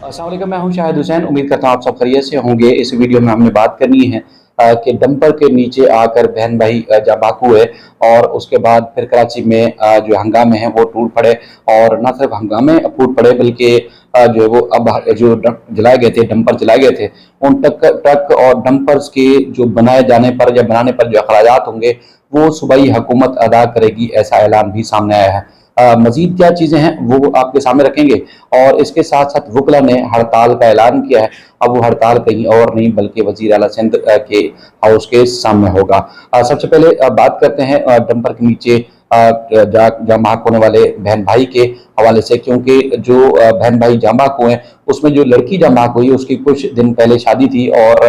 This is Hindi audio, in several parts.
अस्सलाम वालेकुम, मैं हूं शाहिद हुसैन। उम्मीद करता हूं आप सब खैरियत से होंगे। इस वीडियो में हमने बात करनी है कि डंपर के नीचे आकर बहन भाई जाबाक हुए और उसके बाद फिर कराची में जो हंगामे हैं वो टूट पड़े। और न सिर्फ हंगामे टूट पड़े बल्कि जो है वो अब जो जलाए गए थे, डंपर जलाए गए थे, उन ट्रक और डंपर्स के जो बनाए जाने पर या बनाने पर जो अखराजात होंगे वो सूबाई हुकूमत अदा करेगी, ऐसा ऐलान भी सामने आया है। मजीद क्या चीजें हैं वो आपके सामने रखेंगे। और इसके साथ साथ वकला ने हड़ताल का ऐलान किया है। अब वो हड़ताल कहीं और नहीं बल्कि वजीर आला सिंध के हाउस के सामने होगा। सबसे पहले बात करते हैं डंपर के नीचे जाम बहक होने वाले बहन भाई के हवाले से, क्योंकि जो बहन भाई जाम बहक हुए उसमें जो लड़की जाम बहक हुई उसकी कुछ दिन पहले शादी थी और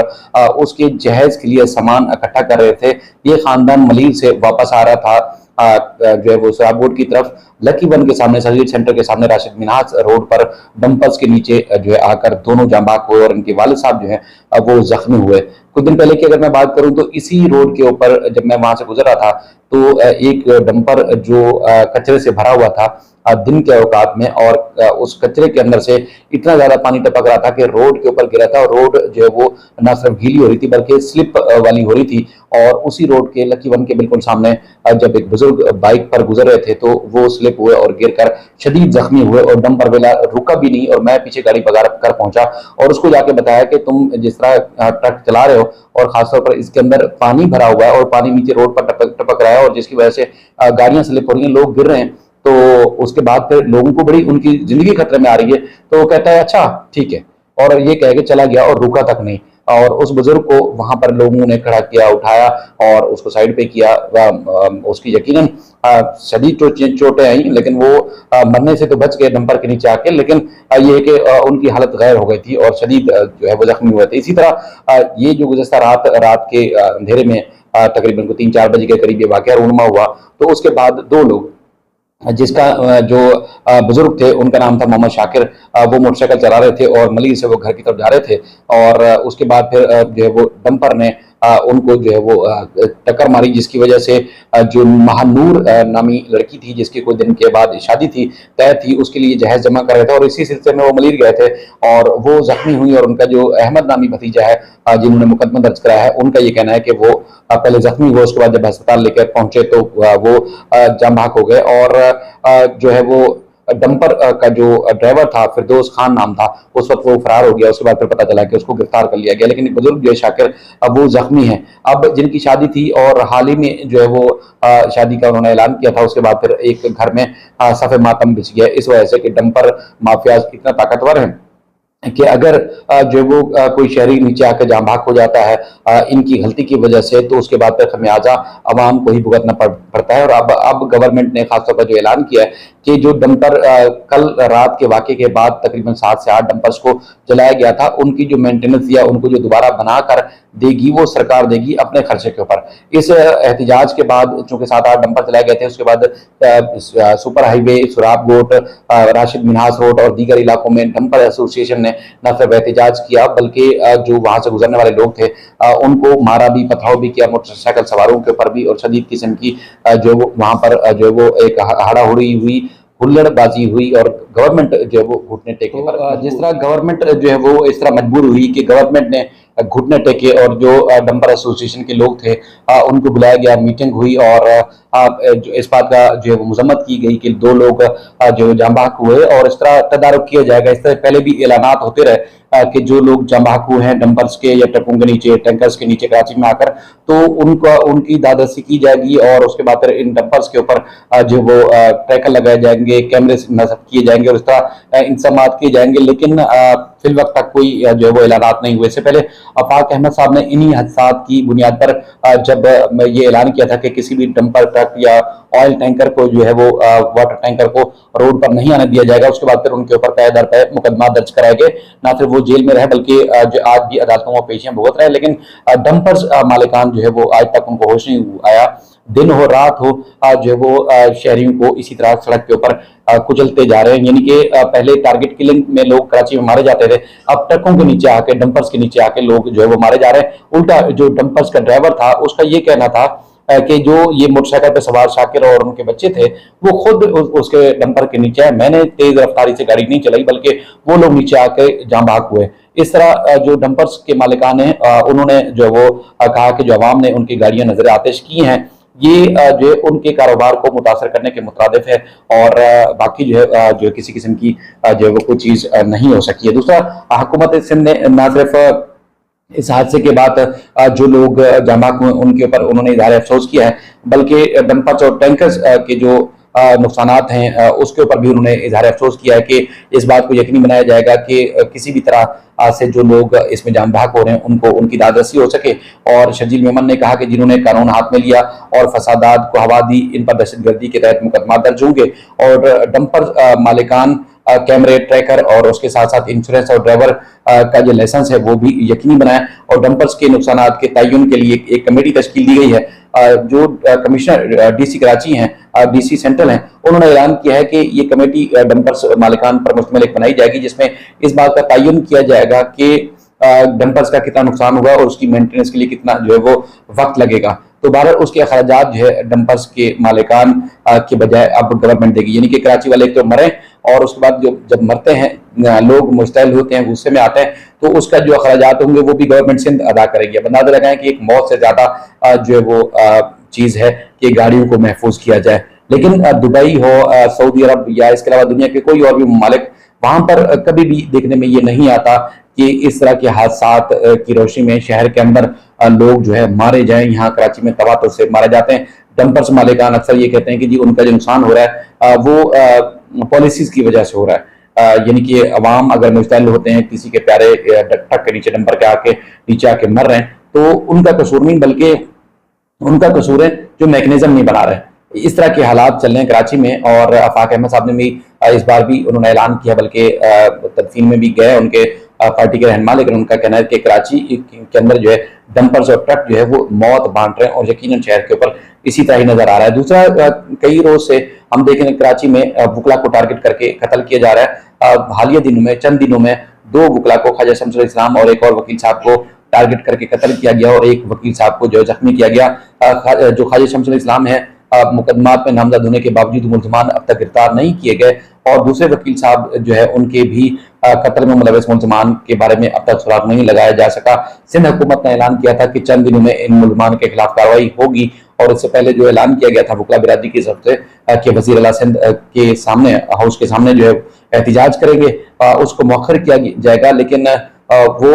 उसके जहेज के लिए सामान इकट्ठा कर रहे थे। ये खानदान मलीर से वापस आ रहा था जो है वो सराबोर्ड की तरफ। लकी वन के सामने, सर्विस सेंटर के सामने राशिद मिन्हाज रोड पर डंपर्स के नीचे जो है आकर दोनों जाम बहक हुए और इनके वालिद साहब जो है वो जख्मी हुए। कुछ दिन पहले की अगर मैं बात करूं तो इसी रोड के ऊपर जब मैं वहां से गुजर रहा था तो एक डंपर जो कचरे से भरा हुआ था दिन के औकात में, और उस कचरे के अंदर से इतना ज्यादा पानी टपक रहा था कि रोड के ऊपर गिरा था और रोड जो है वो न सिर्फ गीली हो रही थी बल्कि स्लिप वाली हो रही थी। और उसी रोड के लकी वन के बिल्कुल सामने जब एक बुजुर्ग बाइक पर गुजर रहे थे तो वो स्लिप हुए और गिरकर शदीद जख्मी हुए और डंपर वाला रुका भी नहीं और मैं पीछे गाड़ी भगा कर पहुंचा और उसको जाके बताया कि तुम जिस तरह ट्रक चला रहे हो और खासतौर पर इसके अंदर पानी भरा हुआ है और पानी नीचे रोड पर टपक रहा है और जिसकी वजह से गाड़ियां स्लिप हो रही हैं, लोग गिर रहे हैं, तो उसके बाद फिर लोगों को बड़ी उनकी जिंदगी खतरे में आ रही है। तो वो कहता है अच्छा ठीक है, और ये कह के चला गया और रुका तक नहीं। और उस बुजुर्ग को वहां पर लोगों ने खड़ा किया, उठाया और उसको साइड पे किया। उसकी यकीनन शदीद चोटें आई लेकिन वो मरने से तो बच गए डंपर के नीचे आके, लेकिन ये है कि उनकी हालत गैर हो गई थी और शदीद जो है वो जख्मी हुए थे। इसी तरह ये जो गुज़श्ता रात के अंधेरे में तकरीबन को 3-4 बजे के करीब ये वाकया रूनुमा हुआ, तो उसके बाद दो लोग जिसका जो बुजुर्ग थे उनका नाम था मोहम्मद शाकिर, वो मोटरसाइकिल चला रहे थे और मलिर से वो घर की तरफ जा रहे थे और उसके बाद फिर जो है वो डंपर ने उनको जो है वो टक्कर मारी, जिसकी वजह से जो महानूर नामी लड़की थी जिसकी कुछ दिन के बाद शादी थी तय थी, उसके लिए जहेज जमा कर रहे थे और इसी सिलसिले में वो मलिर गए थे और वो जख्मी हुई। और उनका जो अहमद नामी भतीजा है जिन्होंने मुकदमा दर्ज कराया है, उनका ये कहना है कि वो पहले जख्मी हुए, उसके बाद जब अस्पताल लेकर पहुंचे तो वो जाम बहक हो गए। और जो है वो डंपर का जो ड्राइवर था फिरदौस खान नाम था, उस वक्त वो फरार हो गया। उसके बाद फिर पता चला कि उसको गिरफ्तार कर लिया गया, लेकिन बुजुर्ग जो है शाकिर अब वो जख्मी है। अब जिनकी शादी थी और हाल ही में जो है वो शादी का उन्होंने ऐलान किया था, उसके बाद फिर एक घर में सफ़े मातम बिछ गया इस वजह से कि डंपर माफिया इतना ताकतवर है कि अगर जो वो कोई शहरी नीचे आकर जाम बहक हो जाता है इनकी गलती की वजह से, तो उसके बाद फिर खमियाजा अवाम को ही भुगतना पड़ता है। और अब गवर्नमेंट ने खासतौर पर जो ऐलान किया है कि जो डंपर कल रात के वाक़े के बाद तकरीबन 7 से 8 डंपर्स को जलाया गया था, उनकी जो मेंटेनेंस या उनको जो दोबारा बनाकर देगी वो सरकार देगी अपने खर्चे के ऊपर। इस एहतजाज के बाद चूंकि 7-8 डंपर चलाए गए थे, उसके बाद सुपर हाईवे, सुराब रोड, राशिद मिन्हाज रोड और दीगर इलाकों में डंपर एसोसिएशन ने न सिर्फ एहतजाज किया बल्कि जो वहां से गुजरने वाले लोग थे उनको मारा भी, पथराव भी किया, मोटरसाइकिल सवारों के ऊपर भी, और शदीद किस्म की जो वहां पर जो वो एक हाड़ाहुड़ी हुई, हुल्लड़बाजी हुई और गवर्नमेंट जो है वो घुटने टेके पर। जिस तरह गवर्नमेंट जो है वो इस तरह मजबूर हुई कि गवर्नमेंट ने घुटने टेके और जो डंपर एसोसिएशन के लोग थे उनको बुलाया गया, मीटिंग हुई और जो इस बात का जो है वो मजम्मत की गई कि 2 लोग जो जाम बहक हुए और इस तरह तदारुक किया जाएगा। इस तरह पहले भी ऐलानात होते रहे कि जो लोग जाम बहक हुए हैं डंपर्स के या ट्रकों के नीचे, टैंकर्स के नीचे कराची में आकर, तो उनकी दादरसी की जाएगी और उसके बाद फिर इन डंपर्स के ऊपर जो वो ट्रैकर लगाए जाएंगे, कैमरे नस्ब किए जाएंगे और इस तरह इंतजाम किए जाएंगे। लेकिन फिल वक्त तक कोई जो है वो ऐलानात नहीं हुए। इससे पहले फाक अहमद साहब ने इन्हीं हादसात की बुनियाद पर जब ये ऐलान किया था कि किसी भी डंपर ट्रक या ऑयल टैंकर को जो है वो वाटर टैंकर को रोड पर नहीं आने दिया जाएगा, उसके बाद फिर उनके ऊपर पे दर पे मुकदमा दर्ज कराए गए। ना सिर्फ वो जेल में रहे बल्कि आज भी अदालतों में पेशियां भुगत रहे, लेकिन डंपर्स मालिकान जो है वो आज तक उनको होश नहीं आया। दिन हो रात हो जो है वो शहरियों को इसी तरह सड़क के ऊपर कुचलते जा रहे हैं। यानी कि पहले टारगेट किलिंग में लोग कराची में मारे जाते थे, अब ट्रकों के नीचे आके, डंपर्स के नीचे आके लोग जो है वो मारे जा रहे हैं। उल्टा जो डंपर्स का ड्राइवर था उसका ये कहना था कि जो ये मोटरसाइकिल पर सवार शाकिर और उनके बच्चे थे वो खुद उसके डंपर के नीचे आए। मैंने तेज रफ्तारी से गाड़ी नहीं चलाई बल्कि वो लोग नीचे आके जाम भाग हुए। इस तरह जो डंपर्स के मालिकान हैं उन्होंने जो वो कहा कि जो अवाम ने उनकी गाड़ियां नजर आतिश की हैं ये जो है उनके कारोबार को मुतासर करने के मुताबिक है और बाकी जो है किसी किस्म की जो है वो कोई चीज नहीं हो सकी है। दूसरा, हुकूमत सिंध ने न सिर्फ इस हादसे के बाद जो लोग जांबाक हुए उनके ऊपर उन्होंने इज़हार अफसोस किया है बल्कि डंपर्स और टैंकर्स के जो नुकसानात हैं उसके ऊपर भी उन्होंने इज़हार अफसोस किया है कि इस बात को यकीनी बनाया जाएगा कि किसी भी तरह से जो लोग इसमें जाम बहक हो रहे हैं उनको उनकी दादरसी हो सके। और शर्जील मेमन ने कहा कि जिन्होंने कानून हाथ में लिया और फसादात को हवा दी इन पर दहशतगर्दी के तहत मुकदमा दर्ज होंगे और डंपर मालिकान कैमरे ट्रैकर और उसके साथ साथ इंश्योरेंस और ड्राइवर का जो लाइसेंस है वो भी यकीनी बनाए और डंपर्स के नुकसान के तयन के लिए एक कमेटी तश्कील दी गई है। जो कमिश्नर डीसी कराची हैं डीसी सेंट्रल हैं उन्होंने ऐलान किया है कि ये कमेटी डंपर्स मालिकान पर मुश्तमिल एक बनाई जाएगी जिसमें इस बात का तयन किया जाएगा कि डंपर्स का कितना नुकसान हुआ और उसकी मेंटेनेंस के लिए कितना जो है वो वक्त लगेगा। तो बहरहाल उसके अखराजात जो है डंपर्स के मालिकान के बजाय अब गवर्नमेंट देगी, यानी कि कराची वाले तो मरे और उसके बाद जो जब मरते हैं लोग मुस्तैल होते हैं गुस्से में आते हैं तो उसका जो अखराजात होंगे वो भी गवर्नमेंट सिंध अदा करेगी। अब अंदाजा लगाएं कि एक मौत से ज्यादा जो है वो चीज है कि गाड़ियों को महफूज किया जाए। लेकिन दुबई हो सऊदी अरब या इसके अलावा दुनिया के कोई और भी ममालिक वहां पर कभी भी देखने में ये नहीं आता कि इस तरह के हादसात की रोशनी में शहर के अंदर लोग जो है मारे जाएं। यहाँ कराची में तवातुर से मारे जाते हैं। डंपर्स मालिकान अक्सर ये कहते हैं कि जी उनका जो नुकसान हो रहा है वो पॉलिसीज की वजह से हो रहा है, यानी कि अवाम अगर मुस्तैल होते हैं किसी के प्यारे ट्रक के नीचे डंपर के आके नीचे आके मर रहे हैं तो उनका कसूर नहीं बल्कि उनका कसूर है जो मैकेनिज्म नहीं बना रहे। इस तरह के हालात चल रहे हैं कराची में और आफाक अहमद साहब ने भी इस बार भी उन्होंने ऐलान किया बल्कि तदफीन में भी गए उनके पार्टी के रहनुमा, लेकिन उनका कहना है कि कराची के अंदर जो है डंपर्स और ट्रक जो है वो मौत बांट रहे हैं और यकीनन शहर के ऊपर इसी तरह ही नजर आ रहा है। दूसरा, कई रोज से हम देखें कराची में वकला को टारगेट करके कत्ल किया जा रहा है। हालिया दिनों में चंद दिनों में 2 वकला को ख्वाजा शमसुल इस्लाम और एक और वकील साहब को टारगेट करके कत्ल किया गया और एक वकील साहब को जो जख्मी किया गया। जो ख्वाजा शमसुल इस्लाम है मुकदमात में नामजद होने के बावजूद मुल्ज़मान अब तक गिरफ्तार नहीं किए गए और दूसरे वकील साहब जो है उनके भी कत्ल में मुलविस मुल्ज़मान के बारे में अब तक सुराग नहीं लगाया जा सका। सिंध हुकूमत ने ऐलान किया था कि चंद दिनों में इन मुल्ज़मान के खिलाफ कार्रवाई होगी और इससे पहले जो ऐलान किया गया था वकला बिरादरी की तरफ से कि वज़ीर आला सिंध के सामने हाउस के सामने जो है एहतिजाज करेंगे उसको मौखर किया जाएगा। लेकिन वो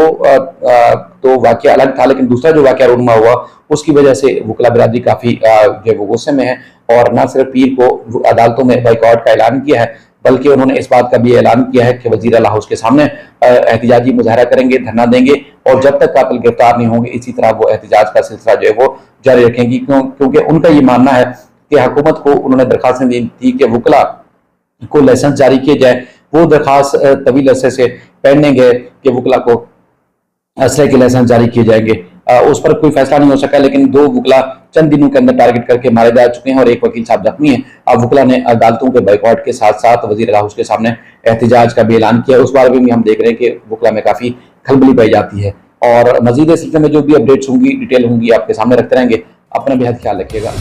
तो वाकया अलग था, लेकिन दूसरा जो वाकया रूनमा हुआ उसकी वजह से वकला बिरादरी काफी जो वो गुस्से में है और न सिर्फ पीर को अदालतों में बाइकआउट का ऐलान किया है बल्कि उन्होंने इस बात का भी ऐलान किया है कि वज़ीर आला हाउस के सामने एहतिजाजी मुजाहरा करेंगे, धरना देंगे और जब तक कातिल गिरफ्तार नहीं होंगे इसी तरह वो एहतिजाज का सिलसिला जो है वो जारी रखेंगी। क्योंकि उनका ये मानना है कि हुकूमत को उन्होंने दरखास्त दी थी कि वकला को लाइसेंस जारी किए जाए। वो दरखास्त तवील अरसे से पेंडिंग है कि वकला को असले के लाइसेंस जारी किए जाएंगे। उस पर कोई फैसला नहीं हो सका, लेकिन 2 वकला चंद दिनों के अंदर टारगेट करके मारे जा चुके हैं और एक वकील साहब जख्मी है। अब वकला ने अदालतों के बाइकआउट के साथ साथ वज़ीर आला हाउस के सामने एहतिजाज का भी ऐलान किया। उस बारे में भी हम देख रहे हैं कि वकला में काफी खलबली पाई जाती है और मजीद इस सिलसिले में जो भी अपडेट्स होंगी डिटेल होंगी आपके सामने रखते रहेंगे। अपना बेहद ख्याल रखिएगा।